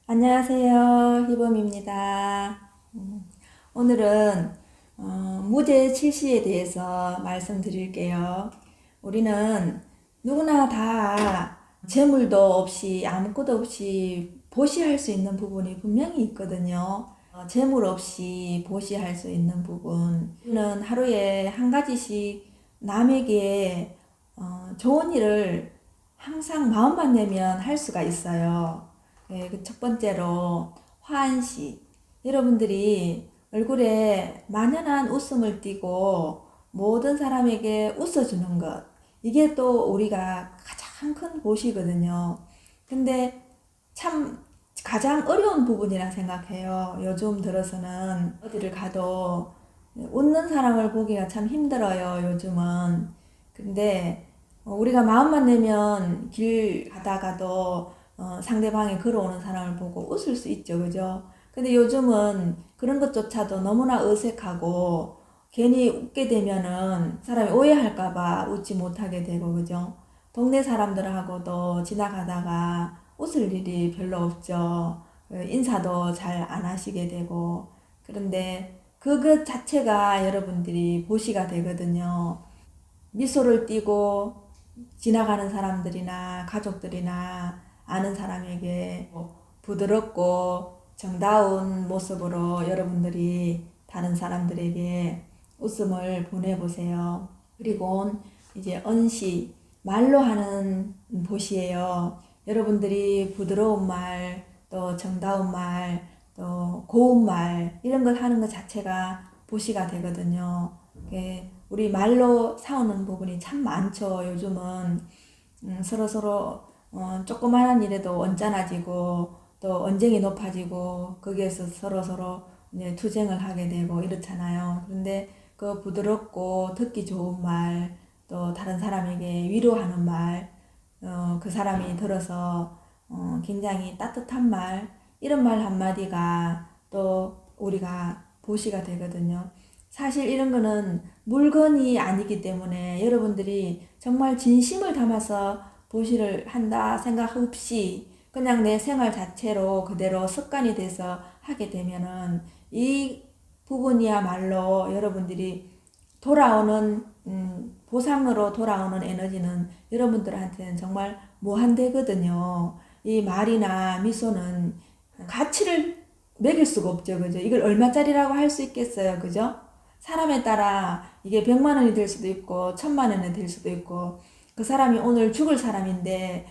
안녕하세요. 희범입니다. 오늘은 무죄 칠시에 대해서 말씀드릴게요. 우리는 누구나 다 재물도 없이 아무것도 없이 보시할 수 있는 부분이 분명히 있거든요. 재물 없이 보시할 수 있는 부분. 우리는 하루에 한 가지씩 남에게 좋은 일을 항상 마음만 내면 할 수가 있어요. 네, 그 첫 번째로 화한시. 여러분들이 얼굴에 만연한 웃음을 띠고 모든 사람에게 웃어주는 것. 이게 또 우리가 가장 큰 보시거든요. 근데 참 가장 어려운 부분이라 생각해요. 요즘 들어서는 어디를 가도 웃는 사람을 보기가 참 힘들어요, 요즘은. 근데 우리가 마음만 내면 길 가다가도 상대방이 걸어오는 사람을 보고 웃을 수 있죠, 그죠? 근데 요즘은 그런 것조차도 너무나 어색하고 괜히 웃게 되면은 사람이 오해할까봐 웃지 못하게 되고, 그죠? 동네 사람들하고도 지나가다가 웃을 일이 별로 없죠. 인사도 잘 안 하시게 되고. 그런데 그것 자체가 여러분들이 보시가 되거든요. 미소를 띠고 지나가는 사람들이나 가족들이나 아는 사람에게 부드럽고 정다운 모습으로 여러분들이 다른 사람들에게 웃음을 보내보세요. 그리고 이제 언시, 말로 하는 보시예요. 여러분들이 부드러운 말, 또 정다운 말, 또 고운 말 이런 걸 하는 것 자체가 보시가 되거든요. 우리 말로 싸우는 부분이 참 많죠. 요즘은 서로서로 조그마한 일에도 언짢아지고 또 언쟁이 높아지고 거기에서 서로서로 이제 투쟁을 하게 되고 이렇잖아요. 그런데 그 부드럽고 듣기 좋은 말, 또 다른 사람에게 위로하는 말, 그 사람이 들어서 굉장히 따뜻한 말, 이런 말 한마디가 또 우리가 보시가 되거든요. 사실 이런 거는 물건이 아니기 때문에 여러분들이 정말 진심을 담아서 보시를 한다 생각 없이 그냥 내 생활 자체로 그대로 습관이 돼서 하게 되면은 이 부분이야말로 여러분들이 돌아오는 보상으로 돌아오는 에너지는 여러분들한테는 정말 무한대거든요. 이 말이나 미소는 가치를 매길 수가 없죠. 그죠? 이걸 얼마짜리라고 할 수 있겠어요. 그죠? 사람에 따라 이게 100만 원이 될 수도 있고 1000만 원이 될 수도 있고 그 사람이 오늘 죽을 사람인데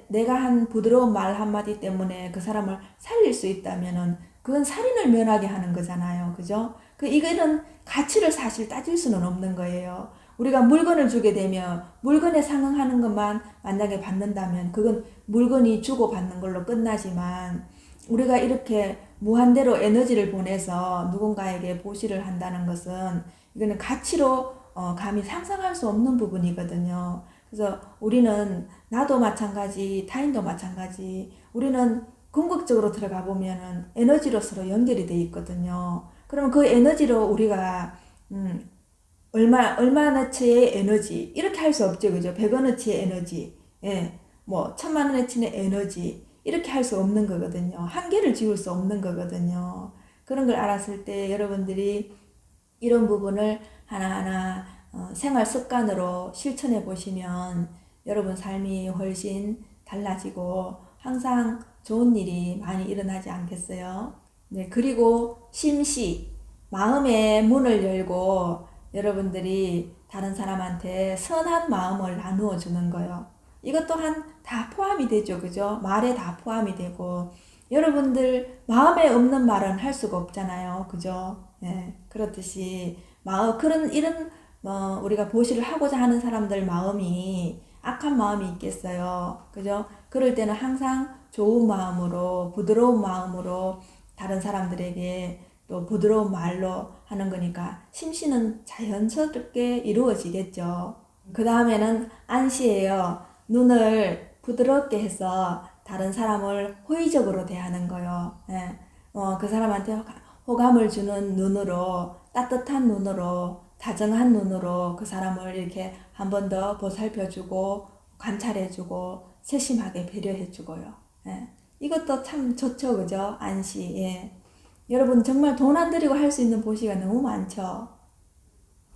내가 한 부드러운 말 한마디 때문에 그 사람을 살릴 수 있다면은 그건 살인을 면하게 하는 거잖아요. 그죠? 이거는 가치를 사실 따질 수는 없는 거예요. 우리가 물건을 주게 되면 물건에 상응하는 것만 만약에 받는다면 그건 물건이 주고받는 걸로 끝나지만 우리가 이렇게 무한대로 에너지를 보내서 누군가에게 보시를 한다는 것은 이거는 가치로 감히 상상할 수 없는 부분이거든요. 그래서 우리는 나도 마찬가지, 타인도 마찬가지, 우리는 궁극적으로 들어가 보면은 에너지로 서로 연결이 돼 있거든요. 그러면 그 에너지로 우리가 얼마나치의 에너지 이렇게 할 수 없죠, 그죠? 100원어치의 에너지, 예, 뭐 1000만 원어치의 에너지 이렇게 할 수 없는 거거든요. 한계를 지울 수 없는 거거든요. 그런 걸 알았을 때 여러분들이 이런 부분을 하나하나 생활 습관으로 실천해 보시면 여러분 삶이 훨씬 달라지고 항상 좋은 일이 많이 일어나지 않겠어요? 네, 그리고 심시, 마음의 문을 열고 여러분들이 다른 사람한테 선한 마음을 나누어 주는 거요. 이것 또한 다 포함이 되죠. 그죠? 말에 다 포함이 되고 여러분들 마음에 없는 말은 할 수가 없잖아요. 그죠? 네, 그렇듯이 이런 우리가 보시를 하고자 하는 사람들 마음이 악한 마음이 있겠어요. 그죠? 그럴 때는 항상 좋은 마음으로 부드러운 마음으로 다른 사람들에게 또 부드러운 말로 하는 거니까 심시는 자연스럽게 이루어지겠죠. 그 다음에는 안시예요. 눈을 부드럽게 해서 다른 사람을 호의적으로 대하는 거요. 예. 그 사람한테 호감을 주는 눈으로, 따뜻한 눈으로, 다정한 눈으로 그 사람을 이렇게 한 번 더 보살펴주고 관찰해주고 세심하게 배려해주고요. 예. 이것도 참 좋죠, 그죠? 안시. 예. 여러분 정말 돈 안 들이고 할 수 있는 보시가 너무 많죠.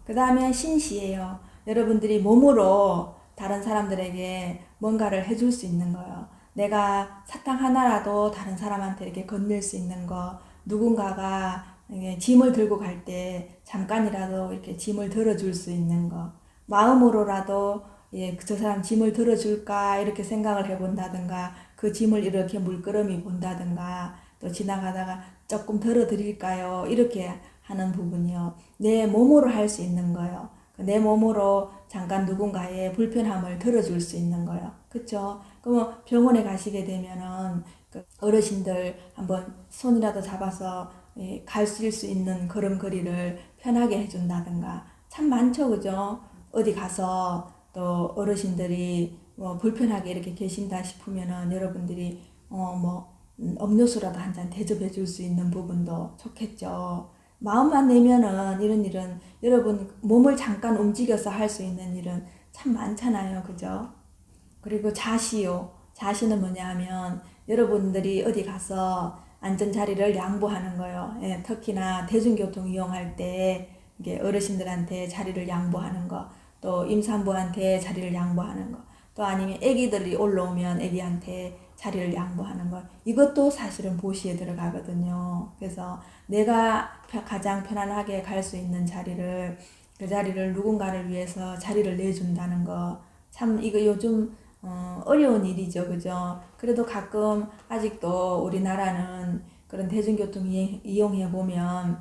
그 다음에 신시예요. 여러분들이 몸으로 다른 사람들에게 뭔가를 해줄 수 있는 거예요. 내가 사탕 하나라도 다른 사람한테 이렇게 건넬 수 있는 거, 누군가가 짐을 들고 갈 때 잠깐이라도 이렇게 짐을 들어줄 수 있는 거, 마음으로라도 예, 저 사람 짐을 들어줄까 이렇게 생각을 해본다든가, 그 짐을 이렇게 물끄러미 본다든가, 또 지나가다가 조금 덜어드릴까요? 이렇게 하는 부분이요. 내 몸으로 할 수 있는 거예요. 내 몸으로 잠깐 누군가의 불편함을 덜어줄 수 있는 거예요. 그쵸? 그러면 병원에 가시게 되면은 그 어르신들 한번 손이라도 잡아서 갈 수 있는 걸음걸이를 편하게 해준다든가 참 많죠, 그죠? 어디 가서 또 어르신들이 뭐 불편하게 이렇게 계신다 싶으면은 여러분들이 음료수라도 한 잔 대접해 줄 수 있는 부분도 좋겠죠. 마음만 내면은 이런 일은 여러분 몸을 잠깐 움직여서 할 수 있는 일은 참 많잖아요. 그죠? 그리고 자시요. 자시는 뭐냐 하면 여러분들이 어디 가서 안전자리를 양보하는 거예요. 예, 특히나 대중교통 이용할 때 이게 어르신들한테 자리를 양보하는 거, 또 임산부한테 자리를 양보하는 거, 또 아니면 애기들이 올라오면 애기한테 자리를 양보하는 거, 이것도 사실은 보시에 들어가거든요. 그래서 내가 가장 편안하게 갈 수 있는 자리를, 그 자리를 누군가를 위해서 자리를 내준다는 거, 참 이거 요즘 어려운 일이죠, 그죠? 그래도 가끔 아직도 우리나라는 그런 대중교통 이용해 보면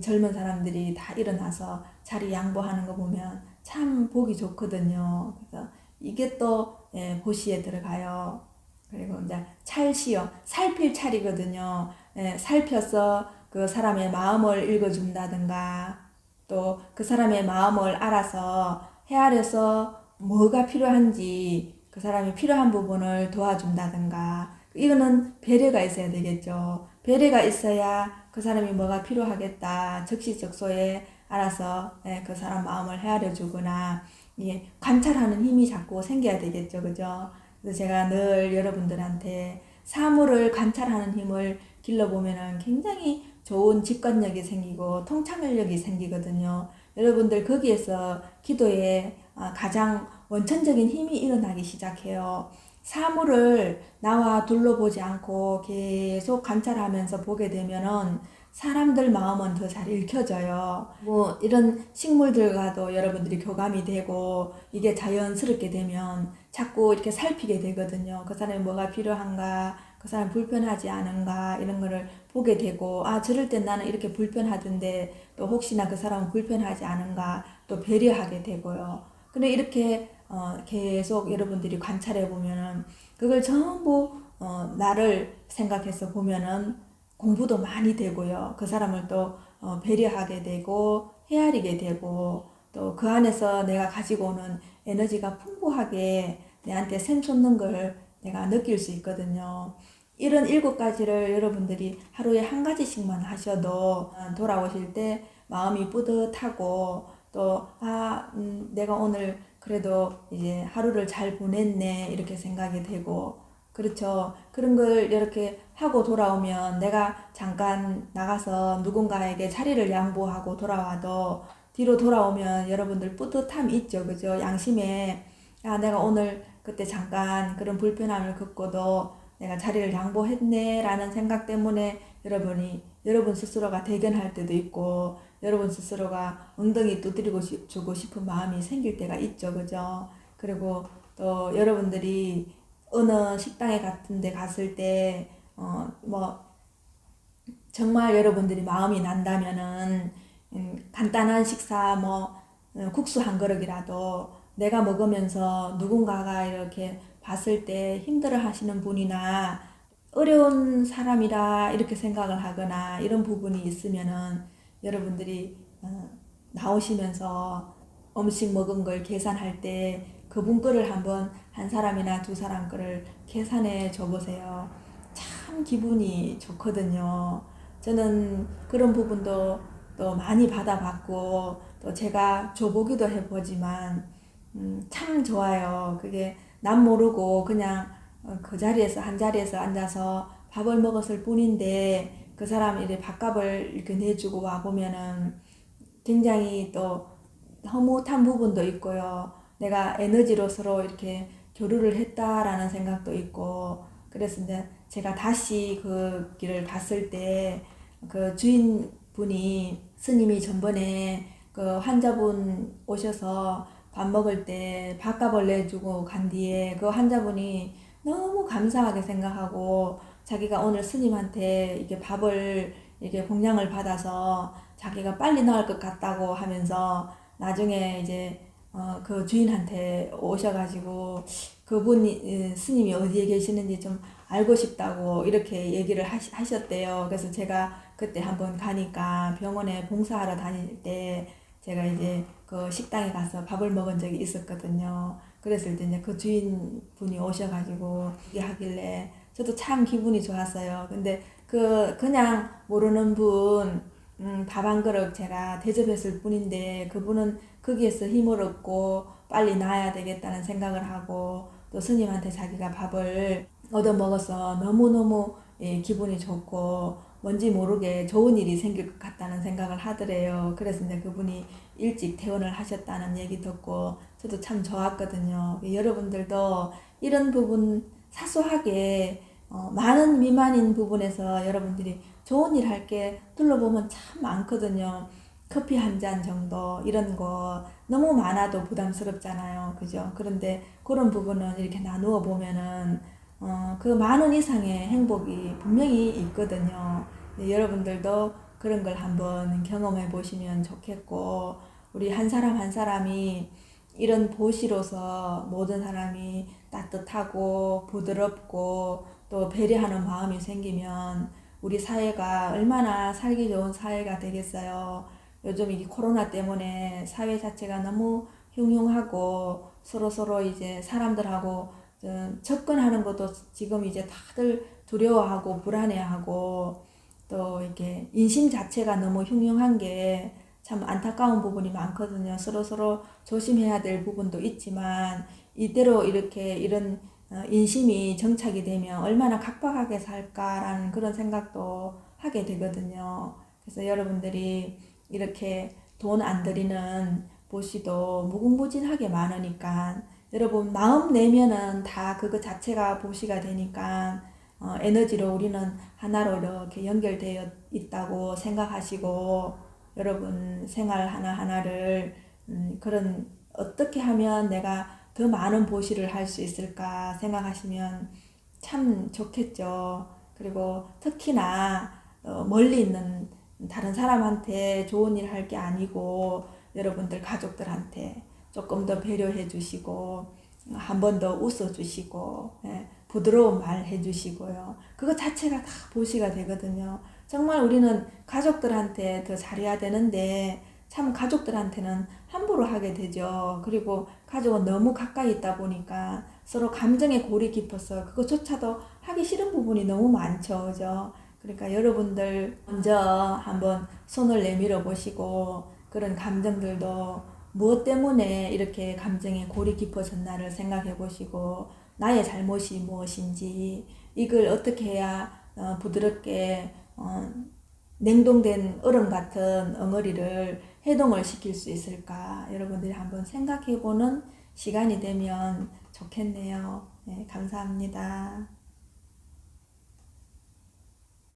젊은 사람들이 다 일어나서 자리 양보하는 거 보면 참 보기 좋거든요. 그래서 이게 또 보시에 들어가요. 그리고 이제 찰시요. 살필 찰이거든요. 살펴서 그 사람의 마음을 읽어준다든가, 또 그 사람의 마음을 알아서 헤아려서 뭐가 필요한지 그 사람이 필요한 부분을 도와준다든가, 이거는 배려가 있어야 되겠죠. 배려가 있어야 그 사람이 뭐가 필요하겠다 적시적소에 알아서 그 사람 마음을 헤아려 주거나 관찰하는 힘이 자꾸 생겨야 되겠죠. 그죠? 그래서 제가 늘 여러분들한테 사물을 관찰하는 힘을 길러보면 굉장히 좋은 직관력이 생기고 통찰력이 생기거든요. 여러분들 거기에서 기도에 가장 원천적인 힘이 일어나기 시작해요. 사물을 나와 둘러보지 않고 계속 관찰하면서 보게 되면은 사람들 마음은 더 잘 읽혀져요. 뭐 이런 식물들과도 여러분들이 교감이 되고 이게 자연스럽게 되면 자꾸 이렇게 살피게 되거든요. 그 사람이 뭐가 필요한가, 그 사람 불편하지 않은가 이런 거를 보게 되고, 저럴 땐 나는 이렇게 불편하던데 또 혹시나 그 사람은 불편하지 않은가 또 배려하게 되고요. 근데 이렇게 계속 여러분들이 관찰해 보면은 그걸 전부 나를 생각해서 보면은 공부도 많이 되고요. 그 사람을 또 배려하게 되고 헤아리게 되고, 또 그 안에서 내가 가지고 오는 에너지가 풍부하게 내한테 샘솟는 걸 내가 느낄 수 있거든요. 이런 7가지를 여러분들이 하루에 한 가지씩만 하셔도 돌아오실 때 마음이 뿌듯하고, 또 내가 오늘 그래도 이제 하루를 잘 보냈네 이렇게 생각이 되고, 그렇죠. 그런 걸 이렇게 하고 돌아오면 내가 잠깐 나가서 누군가에게 자리를 양보하고 돌아와도 뒤로 돌아오면 여러분들 뿌듯함이 있죠. 그죠? 양심에 내가 오늘 그때 잠깐 그런 불편함을 겪고도 내가 자리를 양보했네 라는 생각 때문에 여러분 스스로가 대견할 때도 있고, 여러분 스스로가 엉덩이 두드리고 주고 싶은 마음이 생길 때가 있죠. 그죠? 그리고 또 여러분들이 어느 식당에 같은 데 갔을 때 정말 여러분들이 마음이 난다면은 간단한 식사 국수 한 그릇이라도 내가 먹으면서 누군가가 이렇게 봤을 때 힘들어 하시는 분이나 어려운 사람이라 이렇게 생각을 하거나 이런 부분이 있으면은 여러분들이 나오시면서 음식 먹은 걸 계산할 때 그분 거를 한번 한 사람이나 두 사람 거를 계산해 줘 보세요. 참 기분이 좋거든요. 저는 그런 부분도 또 많이 받아봤고, 또 제가 줘보기도 해보지만 참 좋아요. 그게 남 모르고 그냥 그 자리에서 한 자리에서 앉아서 밥을 먹었을 뿐인데 그 사람이 이렇게 밥값을 이렇게 내주고 와 보면은 굉장히 또 허무한 부분도 있고요. 내가 에너지로 서로 이렇게 교류를 했다라는 생각도 있고, 그래서 이제 제가 다시 그 길을 갔을 때 그 주인분이, 스님이 전번에 그 환자분 오셔서 밥 먹을 때 밥값을 내주고 간 뒤에 그 환자분이 너무 감사하게 생각하고 자기가 오늘 스님한테 이렇게 밥을 이렇게 공양을 받아서 자기가 빨리 나을 것 같다고 하면서 나중에 이제 그 주인한테 오셔가지고 그분이 스님이 어디에 계시는지 좀 알고 싶다고 이렇게 얘기를 하셨대요. 그래서 제가 그때 한번 가니까 병원에 봉사하러 다닐 때 제가 이제 그 식당에 가서 밥을 먹은 적이 있었거든요. 그랬을 때 이제 그 주인분이 오셔가지고 얘기하길래 저도 참 기분이 좋았어요. 근데 그냥 모르는 분, 밥 한 그릇 제가 대접했을 뿐인데 그분은 거기에서 힘을 얻고 빨리 나아야 되겠다는 생각을 하고 또 스님한테 자기가 밥을 얻어 먹어서 너무너무 기분이 좋고 뭔지 모르게 좋은 일이 생길 것 같다는 생각을 하더래요. 그래서 이제 그분이 일찍 퇴원을 하셨다는 얘기 듣고 저도 참 좋았거든요. 여러분들도 이런 부분 사소하게 많은 미만인 부분에서 여러분들이 좋은 일 할 게 둘러보면 참 많거든요. 커피 한 잔 정도 이런 거 너무 많아도 부담스럽잖아요. 그죠? 그런데 그런 부분은 이렇게 나누어 보면은 그 많은 이상의 행복이 분명히 있거든요. 여러분들도 그런 걸 한번 경험해 보시면 좋겠고, 우리 한 사람 한 사람이 이런 보시로서 모든 사람이 따뜻하고 부드럽고 또 배려하는 마음이 생기면 우리 사회가 얼마나 살기 좋은 사회가 되겠어요. 요즘 이 코로나 때문에 사회 자체가 너무 흉흉하고 서로 이제 사람들하고 접근하는 것도 지금 이제 다들 두려워하고 불안해하고 또 이렇게 인심 자체가 너무 흉흉한 게 참 안타까운 부분이 많거든요. 서로 조심해야 될 부분도 있지만 이대로 이렇게 이런 인심이 정착이 되면 얼마나 각박하게 살까라는 그런 생각도 하게 되거든요. 그래서 여러분들이 이렇게 돈 안 들이는 보시도 무궁무진하게 많으니까 여러분 마음 내면은 다 그거 자체가 보시가 되니까 에너지로 우리는 하나로 이렇게 연결되어 있다고 생각하시고 여러분 생활 하나하나를 그런 어떻게 하면 내가 더 많은 보시를 할 수 있을까 생각하시면 참 좋겠죠. 그리고 특히나 멀리 있는 다른 사람한테 좋은 일 할 게 아니고 여러분들 가족들한테 조금 더 배려해 주시고 한 번 더 웃어 주시고 부드러운 말 해 주시고요. 그거 자체가 다 보시가 되거든요. 정말 우리는 가족들한테 더 잘해야 되는데 참 가족들한테는 함부로 하게 되죠. 그리고 가족은 너무 가까이 있다 보니까 서로 감정의 골이 깊어서 그것조차도 하기 싫은 부분이 너무 많죠. 그죠? 그러니까 여러분들 먼저 한번 손을 내밀어 보시고 그런 감정들도 무엇 때문에 이렇게 감정의 골이 깊어졌나를 생각해 보시고 나의 잘못이 무엇인지 이걸 어떻게 해야 부드럽게 냉동된 얼음 같은 엉어리를 해동을 시킬 수 있을까 여러분들이 한번 생각해 보는 시간이 되면 좋겠네요. 네, 감사합니다.